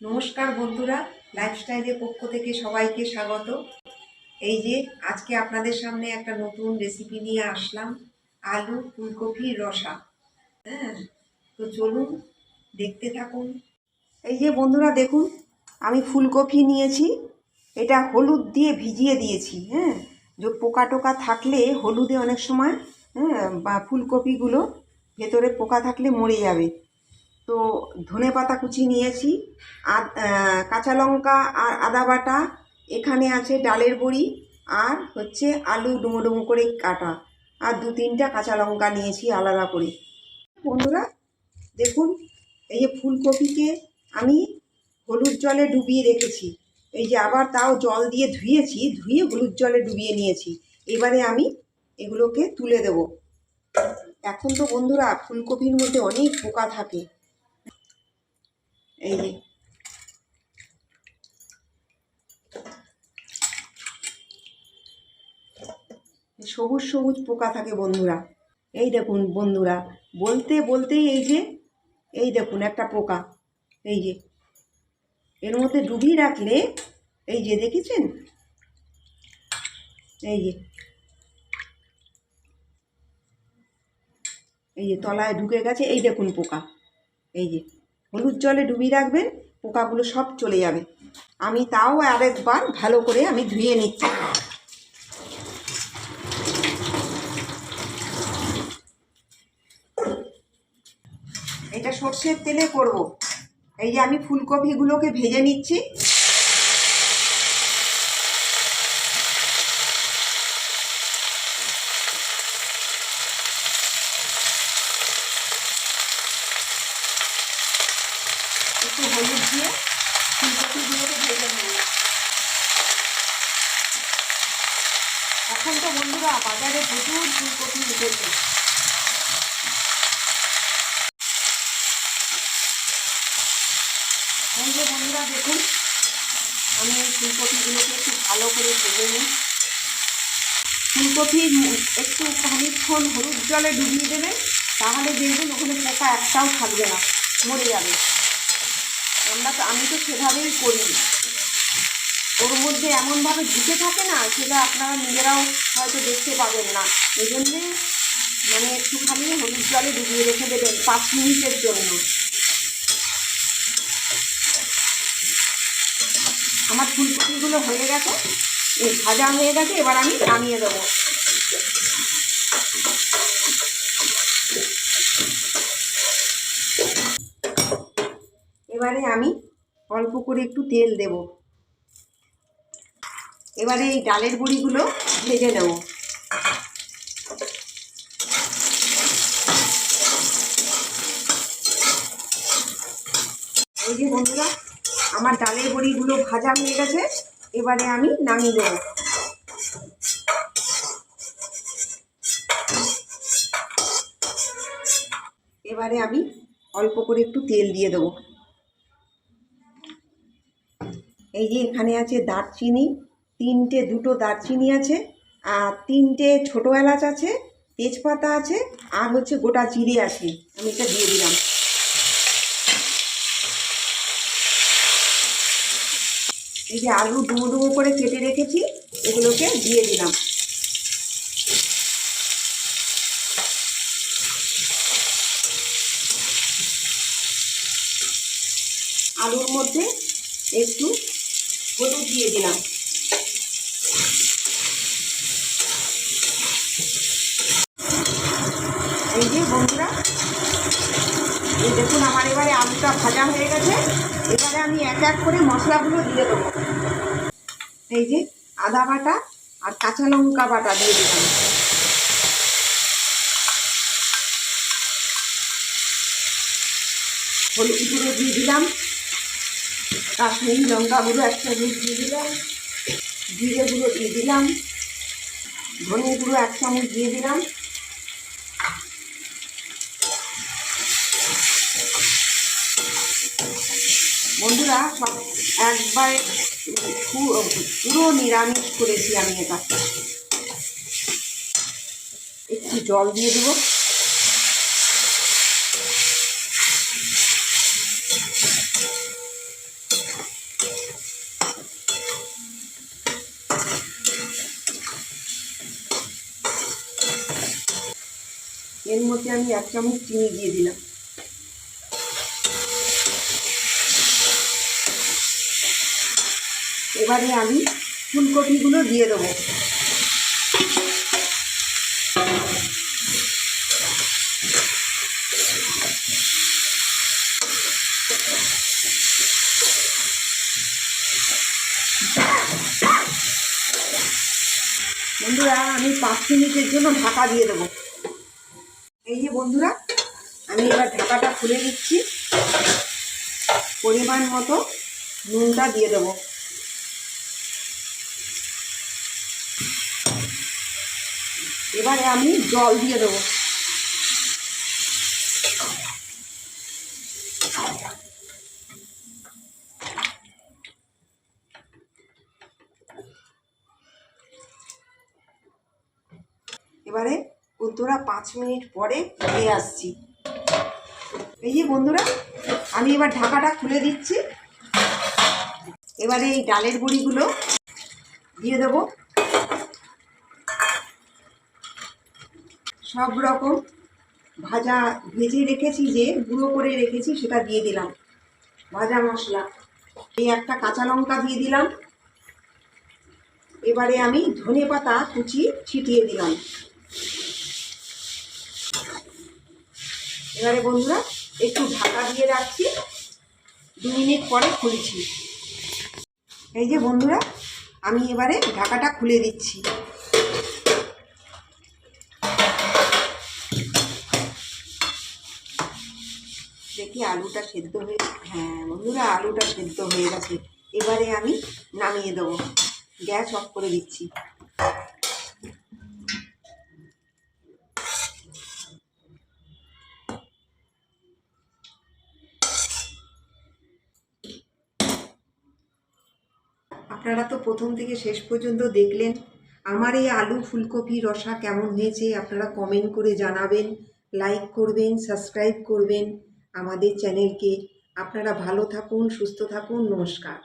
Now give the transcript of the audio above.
নমস্কার বন্ধুরা, লাইফস্টাইলের পক্ষ থেকে সবাইকে স্বাগত। এই যে আজকে আপনাদের সামনে একটা নতুন রেসিপি নিয়ে আসলাম, আলু ফুলকপির রসা। হ্যাঁ, তো চলুন দেখতে থাকুন। এই যে বন্ধুরা দেখুন, আমি ফুলকপি নিয়েছি, এটা হলুদ দিয়ে ভিজিয়ে দিয়েছি। হ্যাঁ, যে পোকা টোকা থাকলে হলুদে অনেক সময় বা ফুলকপিগুলো ভেতরে পোকা থাকলে মরে যাবে। তো ধনেপাতা কুচি নিয়েছি, কাঁচা লঙ্কা আর আদা বাটা, এখানে আছে ডালের বড়ি, আর হচ্ছে আলু ডুমো ডুমো করে কাটা, আর 2-3টা কাঁচা লঙ্কা নিয়েছি আলাদা করে। বন্ধুরা দেখুন, এই যে ফুলকপিকে আমি হলুদ জলে ডুবিয়ে রেখেছি, এই যে আবার তাও জল দিয়ে ধুয়েছি, ধুয়ে হলুদ জলে ডুবিয়ে নিয়েছি। এবারে আমি এগুলোকে তুলে দেব। এখন তো বন্ধুরা ফুলকপির মধ্যে অনেক পোকা থাকে। এই যে সবুজ সবুজ পোকা থাকে বন্ধুরা। এই দেখুন বন্ধুরা, বলতে বলতেই এই দেখুন একটা পোকা, এই যে এর মধ্যে ডুবিয়ে রাখলে, এই যে দেখেছেন, এই যে তলায় ঢুকে গেছে, এই দেখুন পোকা। এই যে হলুদ জলে ডুবিয়ে রাখবেন, পোকাগুলো সব চলে যাবে। আমি তাও আরেকবার ভালো করে আমি ধুয়ে নিচ্ছি। এটা সর্ষের তেলে করব। এই যে আমি ফুলকপিগুলোকে ভেজে নিচ্ছি। একটু হলুদ দিয়ে ফুলকপিগুলোকে ভেজে নেব। এখন তো বন্ধুরা বাজারে প্রচুর ফুলকপি উঠেছে। এই যে বন্ধুরা দেখুন, আমি এই ফুলকপিগুলোকে একটু ভালো করে ভেজে নিই। ফুলকপি একটু খানিকক্ষণ হলুদ জলে ডুবিয়ে দেবেন, তাহলে দেখবেন ওখানে পোকা একটাও থাকবে না, মরে যাবে। আমি তো সেভাবেই করি। ওর মধ্যে এমনভাবে ঢুকে থাকে না, সেটা আপনারা নিজেরাও হয়তো দেখতে পাবেন না। এই জন্যে একটুখানি হলুদ জলে ডুবিয়ে রেখে দেবেন 5 মিনিটের জন্য। আমার ফুলকপিগুলো হয়ে গেছে, ভাজা হয়ে গেছে, এবার আমি নামিয়ে দেবো। এবারে আমি অল্প করে একটু তেল দেব। এবারে এই ডালের বড়িগুলো ভেজে নেব। এই যে বন্ধুরা, আমার ডালের বড়িগুলো ভাজা হয়ে গেছে, এবারে আমি নামিয়ে দেব। এবারে আমি অল্প করে একটু তেল দিয়ে দেবো। এই যে এখানে আছে দারচিনি, দুটো দারচিনি আছে, আর 3টে ছোটো এলাচ আছে, তেজপাতা আছে, আর হচ্ছে গোটা জিরে আছে। আমি এটা দিয়ে দিলাম। এই যে আলু ডুমো ডুমো করে কেটে রেখেছি, এগুলোকে দিয়ে দিলাম। আলুর মধ্যে একটু হলুদ দিয়ে দিলাম। এই যে বন্ধুরা, এই দেখুন আমার এবারে আলুটা ভাজা হয়ে গেছে। এবারে আমি এক এক করে মশলাগুলো দিয়ে দেবো। এই যে আদা বাটা আর কাঁচা লঙ্কা বাটা দিয়ে দিলাম। হলুদ গুঁড়ো দিয়ে দিলাম, কাশ্মীরি লঙ্কা গুঁড়ো 1 চামচ দিয়ে দিলাম, জিরে গুঁড়ো দিয়ে দিলাম, ধনে গুঁড়ো 1 চামচ দিয়ে দিলাম। বন্ধুরা সব একবার পুরো নিরামিষ করেছি আমি। এটা একটু জল দিয়ে দেবো। এর মধ্যে আমি 1 চামচ চিনি দিয়ে দিলাম। এবারে আমি ফুলকপিগুলো দিয়ে দেবো। বন্ধুরা আমি 5 মিনিটের জন্য ঢাকা দিয়ে দেবো। এই যে বন্ধুরা, আমি এবার ঢাকাটা খুলে দিচ্ছি। পরিমাণ মতো নুনটা দিয়ে দেবো। এবারে আমি জল দিয়ে দেবো। এবারে বন্ধুরা 5 মিনিট পরে ফিরে আসছি। এই যে বন্ধুরা, আমি এবার ঢাকাটা খুলে দিচ্ছি। এবারে এই ডালের বড়িগুলো দিয়ে দেব। সব রকম ভেজে রেখেছি, যে গুঁড়ো করে রেখেছি সেটা দিয়ে দিলাম। ভাজা মশলা, এই একটা কাঁচা লঙ্কা দিয়ে দিলাম। এবারে আমি ধনেপাতা কুচি ছিটিয়ে দিলাম। এবারে বন্ধুরা একটু ঢাকা দিয়ে রাখছি, 2 মিনিট পরে খুলছি। এই যে বন্ধুরা, আমি এবারে ঢাকাটা খুলে দিচ্ছি। দেখি আলুটা সেদ্ধ হয়ে, হ্যাঁ বন্ধুরা আলুটা সেদ্ধ হয়ে গেছে। এবারে আমি নামিয়ে দেবো, গ্যাস অফ করে দিচ্ছি। আপনারা তো প্রথম থেকে শেষ পর্যন্ত দেখলেন। আমার এই আলু ফুলকপি রসা কেমন হয়েছে আপনারা কমেন্ট করে জানাবেন, লাইক করবেন, সাবস্ক্রাইব করবেন আমাদের চ্যানেলকে। আপনারা ভালো থাকুন, সুস্থ থাকুন, নমস্কার।